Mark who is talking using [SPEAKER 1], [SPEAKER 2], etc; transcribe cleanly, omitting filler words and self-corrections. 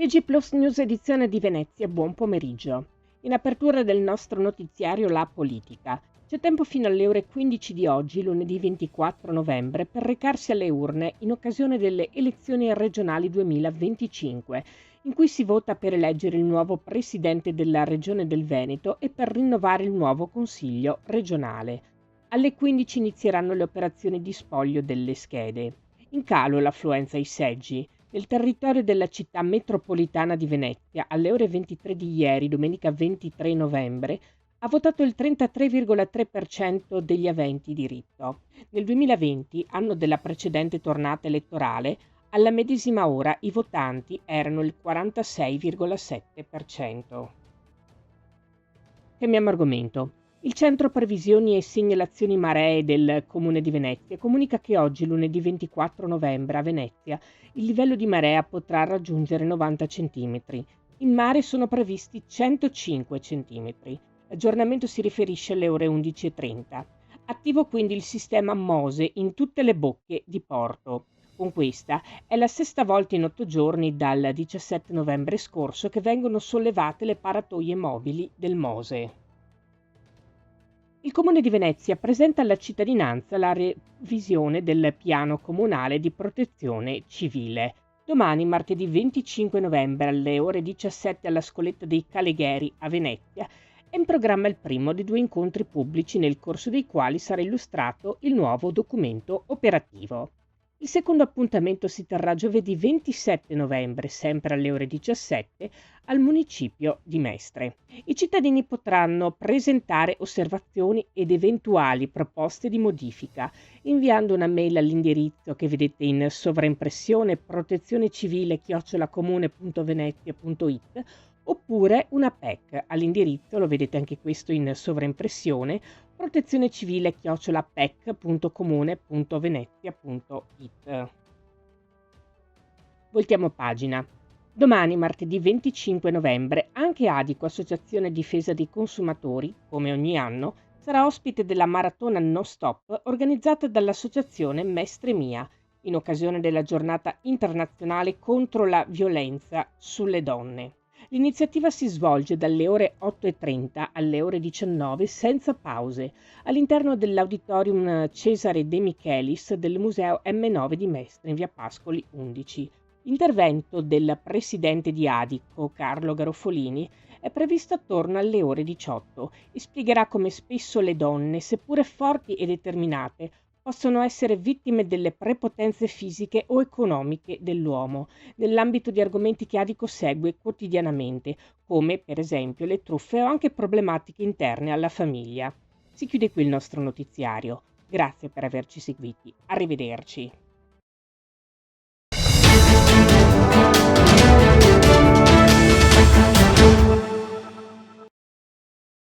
[SPEAKER 1] TG Plus News edizione di Venezia, buon pomeriggio. In apertura del nostro notiziario La Politica. C'è tempo fino alle ore 15 di oggi, lunedì 24 novembre, per recarsi alle urne in occasione delle elezioni regionali 2025, in cui si vota per eleggere il nuovo presidente della Regione del Veneto e per rinnovare il nuovo Consiglio regionale. Alle 15 inizieranno le operazioni di spoglio delle schede. In calo l'affluenza ai seggi. Nel territorio della città metropolitana di Venezia, alle ore 23 di ieri, domenica 23 novembre, ha votato il 33,3% degli aventi diritto. Nel 2020, anno della precedente tornata elettorale, alla medesima ora i votanti erano il 46,7%. Cambiamo argomento. Il Centro Previsioni e Segnalazioni Maree del Comune di Venezia comunica che oggi, lunedì 24 novembre, a Venezia, il livello di marea potrà raggiungere 90 cm. In mare sono previsti 105 cm. L'aggiornamento si riferisce alle ore 11:30. Attivo quindi il sistema MOSE in tutte le bocche di porto. Con questa è la sesta volta in 8 giorni dal 17 novembre scorso che vengono sollevate le paratoie mobili del MOSE. Il Comune di Venezia presenta alla cittadinanza la revisione del piano comunale di protezione civile. Domani, martedì 25 novembre, alle ore 17 alla Scoletta dei Calegheri a Venezia, è in programma il primo di 2 incontri pubblici nel corso dei quali sarà illustrato il nuovo documento operativo. Il secondo appuntamento si terrà giovedì 27 novembre, sempre alle ore 17, al municipio di Mestre. I cittadini potranno presentare osservazioni ed eventuali proposte di modifica, inviando una mail all'indirizzo che vedete in sovraimpressione protezionecivile@comune.venezia.it oppure una PEC all'indirizzo, lo vedete anche questo in sovraimpressione, protezionecivile@pec.comune.venezia.it. Voltiamo pagina. Domani, martedì 25 novembre, anche Adico, Associazione Difesa dei Consumatori, come ogni anno, sarà ospite della maratona No Stop organizzata dall'associazione Mestre Mia, in occasione della giornata internazionale contro la violenza sulle donne. L'iniziativa si svolge dalle ore 8:30 alle ore 19 senza pause all'interno dell'Auditorium Cesare De Michelis del Museo M9 di Mestre in via Pascoli 11. L'intervento del presidente di Adico, Carlo Garofolini, è previsto attorno alle ore 18 e spiegherà come spesso le donne, seppure forti e determinate, possono essere vittime delle prepotenze fisiche o economiche dell'uomo, nell'ambito di argomenti che Adico segue quotidianamente, come per esempio le truffe o anche problematiche interne alla famiglia. Si chiude qui il nostro notiziario. Grazie per averci seguiti. Arrivederci.